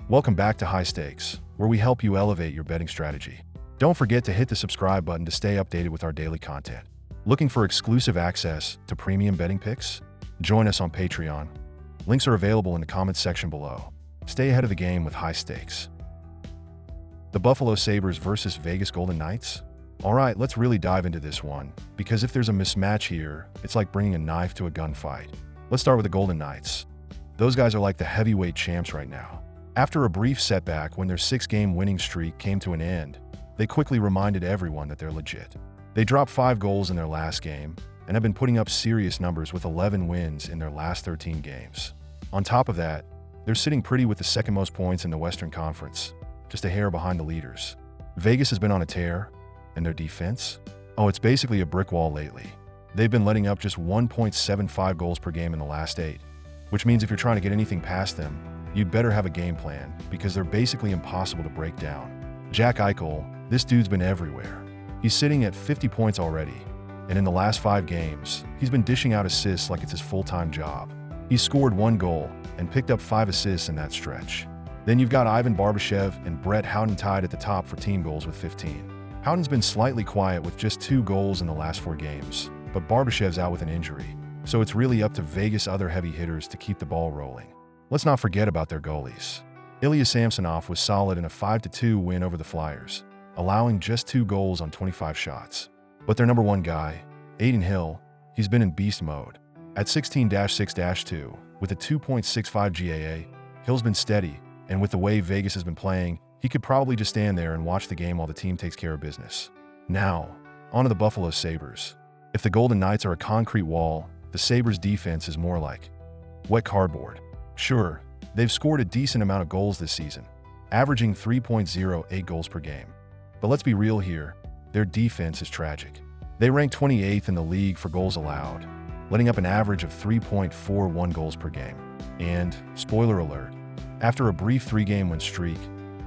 Welcome back to High Stakes, where we help you elevate your betting strategy. Don't forget to hit the subscribe button to stay updated with our daily content. Looking for exclusive access to premium betting picks? Join us on Patreon. Links are available in the comments section below. Stay ahead of the game with High Stakes. The Buffalo Sabres versus Vegas Golden Knights? Alright, let's really dive into this one, because if there's a mismatch here, it's like bringing a knife to a gunfight. Let's start with the Golden Knights. Those guys are like the heavyweight champs right now. After a brief setback when their 6-game winning streak came to an end, they quickly reminded everyone that they're legit. They dropped 5 goals in their last game and have been putting up serious numbers with 11 wins in their last 13 games. On top of that, they're sitting pretty with the second most points in the Western Conference, just a hair behind the leaders. Vegas has been on a tear, and their defense? Oh, it's basically a brick wall lately. They've been letting up just 1.75 goals per game in the last 8. Which means if you're trying to get anything past them, you'd better have a game plan, because they're basically impossible to break down. Jack Eichel, this dude's been everywhere. He's sitting at 50 points already, and in the last 5 games, he's been dishing out assists like it's his full-time job. He's scored 1 goal and picked up 5 assists in that stretch. Then you've got Ivan Barbashev and Brett Howden tied at the top for team goals with 15. Howden's been slightly quiet with just 2 goals in the last 4 games, but Barbashev's out with an injury. So it's really up to Vegas' other heavy hitters to keep the ball rolling. Let's not forget about their goalies. Ilya Samsonov was solid in a 5-2 win over the Flyers, allowing just 2 goals on 25 shots. But their number 1 guy, Adin Hill, he's been in beast mode. At 16-6-2, with a 2.65 GAA, Hill's been steady, and with the way Vegas has been playing, he could probably just stand there and watch the game while the team takes care of business. Now, on to the Buffalo Sabres. If the Golden Knights are a concrete wall, the Sabres' defense is more like wet cardboard. Sure, they've scored a decent amount of goals this season, averaging 3.08 goals per game. But let's be real here, their defense is tragic. They rank 28th in the league for goals allowed, letting up an average of 3.41 goals per game. And, spoiler alert, after a brief 3-game win streak,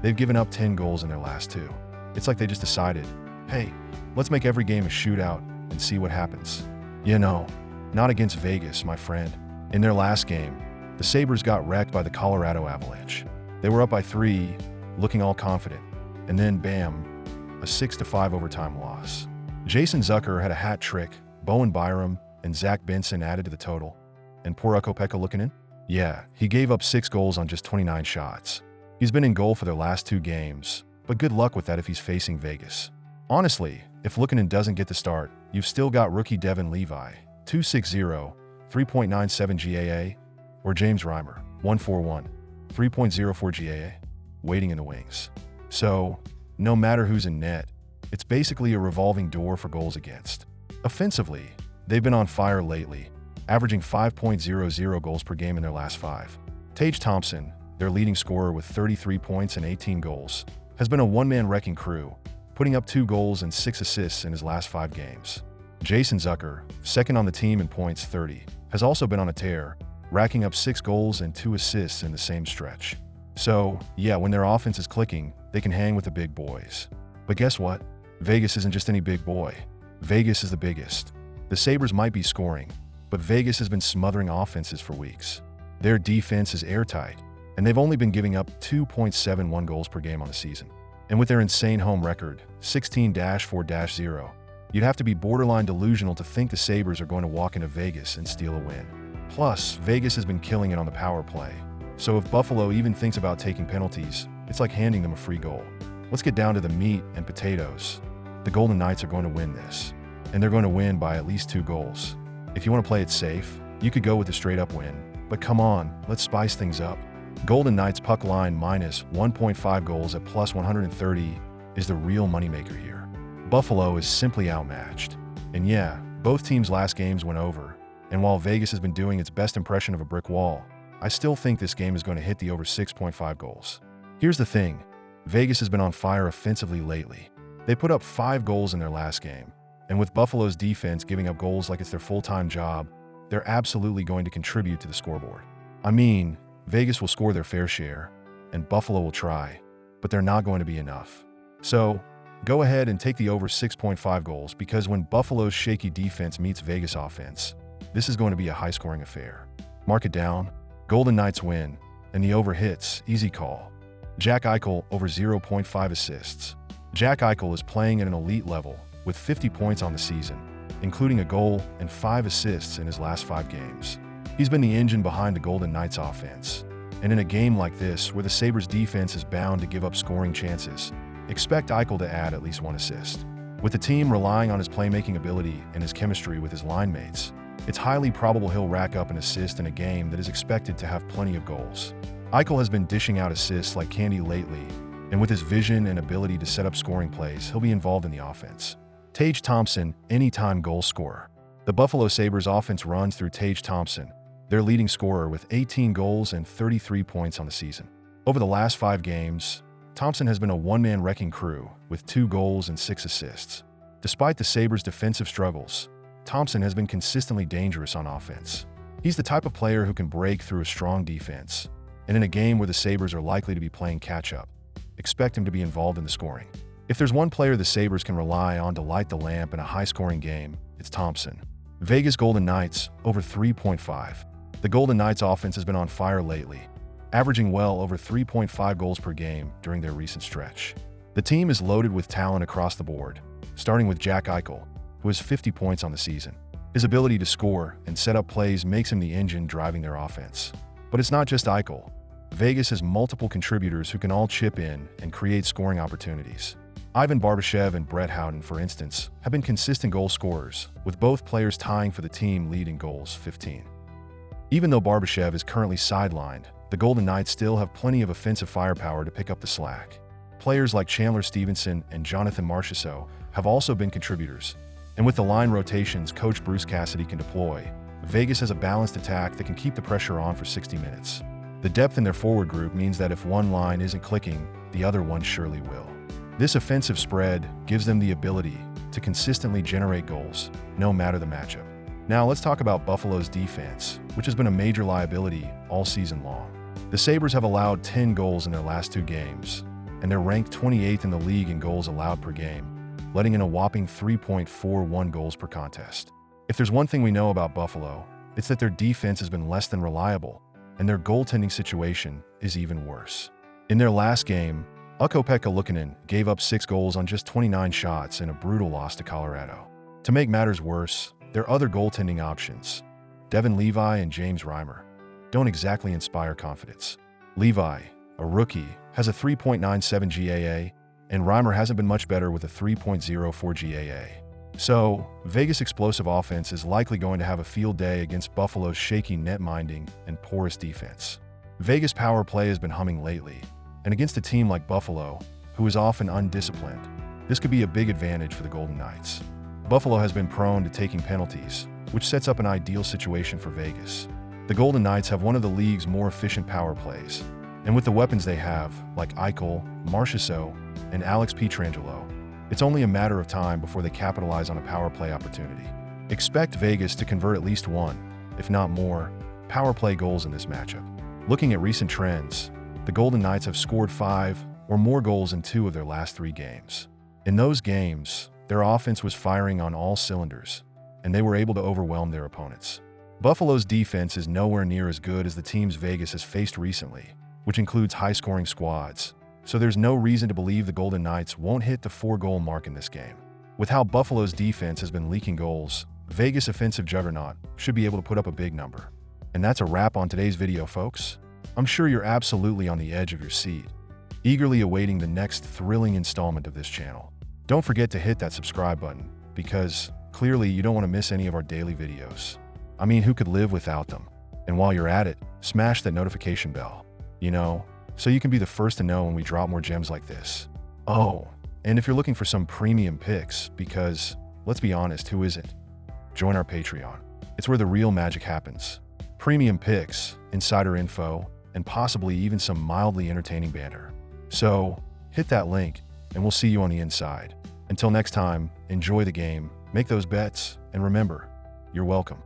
they've given up 10 goals in their last 2. It's like they just decided, hey, let's make every game a shootout and see what happens. You know, not against Vegas, my friend. In their last game, the Sabres got wrecked by the Colorado Avalanche. They were up by 3, looking all confident, and then bam, a 6-5 overtime loss. Jason Zucker had a hat trick, Bowen Byram and Zach Benson added to the total, and poor Ukko-Pekka Luukkonen? Yeah, he gave up 6 goals on just 29 shots. He's been in goal for their last 2 games, but good luck with that if he's facing Vegas. Honestly, if Luukkonen doesn't get the start, you've still got rookie Devin Levi, 2.60, 3.97 GAA, or James Reimer, 1.41, 3.04 GAA, waiting in the wings. So, no matter who's in net, it's basically a revolving door for goals against. Offensively, they've been on fire lately, averaging 5.00 goals per game in their last 5. Tage Thompson, their leading scorer with 33 points and 18 goals, has been a one-man wrecking crew, putting up 2 goals and 6 assists in his last 5 games. Jason Zucker, second on the team in points 30, has also been on a tear, racking up 6 goals and 2 assists in the same stretch. So, yeah, when their offense is clicking, they can hang with the big boys. But guess what? Vegas isn't just any big boy. Vegas is the biggest. The Sabres might be scoring, but Vegas has been smothering offenses for weeks. Their defense is airtight, and they've only been giving up 2.71 goals per game on the season. And with their insane home record, 16-4-0, you'd have to be borderline delusional to think the Sabres are going to walk into Vegas and steal a win. Plus, Vegas has been killing it on the power play. So if Buffalo even thinks about taking penalties, it's like handing them a free goal. Let's get down to the meat and potatoes. The Golden Knights are going to win this, and they're going to win by at least 2 goals. If you want to play it safe, you could go with a straight-up win. But come on, let's spice things up. Golden Knights puck line minus 1.5 goals at plus 130 is the real moneymaker here. Buffalo is simply outmatched. And yeah, both teams' last games went over. And while Vegas has been doing its best impression of a brick wall, I still think this game is going to hit the over 6.5 goals. Here's the thing. Vegas has been on fire offensively lately. They put up 5 goals in their last game. And with Buffalo's defense giving up goals like it's their full-time job, they're absolutely going to contribute to the scoreboard. I mean, Vegas will score their fair share, and Buffalo will try, but they're not going to be enough. So, go ahead and take the over 6.5 goals, because when Buffalo's shaky defense meets Vegas offense, this is going to be a high-scoring affair. Mark it down, Golden Knights win, and the over hits, easy call. Jack Eichel over 0.5 assists. Jack Eichel is playing at an elite level with 50 points on the season, including a goal and 5 assists in his last 5 games. He's been the engine behind the Golden Knights offense. And in a game like this, where the Sabres defense is bound to give up scoring chances, expect Eichel to add at least 1 assist. With the team relying on his playmaking ability and his chemistry with his line mates, it's highly probable he'll rack up an assist in a game that is expected to have plenty of goals. Eichel has been dishing out assists like candy lately, and with his vision and ability to set up scoring plays, he'll be involved in the offense. Tage Thompson, anytime goal scorer. The Buffalo Sabres offense runs through Tage Thompson, their leading scorer with 18 goals and 33 points on the season. Over the last 5 games, Thompson has been a one-man wrecking crew with 2 goals and 6 assists. Despite the Sabres' defensive struggles, Thompson has been consistently dangerous on offense. He's the type of player who can break through a strong defense, and in a game where the Sabres are likely to be playing catch-up, expect him to be involved in the scoring. If there's one player the Sabres can rely on to light the lamp in a high-scoring game, it's Thompson. Vegas Golden Knights over 3.5. The Golden Knights offense has been on fire lately, averaging well over 3.5 goals per game during their recent stretch. The team is loaded with talent across the board, starting with Jack Eichel, who has 50 points on the season. His ability to score and set up plays makes him the engine driving their offense. But it's not just Eichel. Vegas has multiple contributors who can all chip in and create scoring opportunities. Ivan Barbashev and Brett Howden, for instance, have been consistent goal scorers, with both players tying for the team lead in goals, 15. Even though Barbashev is currently sidelined, the Golden Knights still have plenty of offensive firepower to pick up the slack. Players like Chandler Stevenson and Jonathan Marchessault have also been contributors, and with the line rotations Coach Bruce Cassidy can deploy, Vegas has a balanced attack that can keep the pressure on for 60 minutes. The depth in their forward group means that if one line isn't clicking, the other one surely will. This offensive spread gives them the ability to consistently generate goals, no matter the matchup. Now let's talk about Buffalo's defense, which has been a major liability all season long. The Sabres have allowed 10 goals in their last 2 games, and they're ranked 28th in the league in goals allowed per game, letting in a whopping 3.41 goals per contest. If there's one thing we know about Buffalo, it's that their defense has been less than reliable, and their goaltending situation is even worse. In their last game, Ukko-Pekka Luukkonen gave up 6 goals on just 29 shots in a brutal loss to Colorado. To make matters worse, their other goaltending options, Devin Levi and James Reimer, don't exactly inspire confidence. Levi, a rookie, has a 3.97 GAA, and Reimer hasn't been much better with a 3.04 GAA. So, Vegas' explosive offense is likely going to have a field day against Buffalo's shaky net-minding and porous defense. Vegas' power play has been humming lately, and against a team like Buffalo, who is often undisciplined, this could be a big advantage for the Golden Knights. Buffalo has been prone to taking penalties, which sets up an ideal situation for Vegas. The Golden Knights have one of the league's more efficient power plays, and with the weapons they have, like Eichel, Marchessault, and Alex Pietrangelo, it's only a matter of time before they capitalize on a power play opportunity. Expect Vegas to convert at least 1, if not more, power play goals in this matchup. Looking at recent trends, the Golden Knights have scored 5 or more goals in 2 of their last 3 games. In those games, their offense was firing on all cylinders, and they were able to overwhelm their opponents. Buffalo's defense is nowhere near as good as the teams Vegas has faced recently, which includes high-scoring squads, so there's no reason to believe the Golden Knights won't hit the 4-goal mark in this game. With how Buffalo's defense has been leaking goals, Vegas' offensive juggernaut should be able to put up a big number. And that's a wrap on today's video, folks. I'm sure you're absolutely on the edge of your seat, eagerly awaiting the next thrilling installment of this channel. Don't forget to hit that subscribe button, because clearly you don't want to miss any of our daily videos. I mean, who could live without them? And while you're at it, smash that notification bell, so you can be the first to know when we drop more gems like this. Oh, and if you're looking for some premium picks, because, let's be honest, who isn't? Join our Patreon. It's where the real magic happens. Premium picks, insider info, and possibly even some mildly entertaining banter. So, hit that link, and we'll see you on the inside. Until next time, enjoy the game, make those bets, and remember, you're welcome.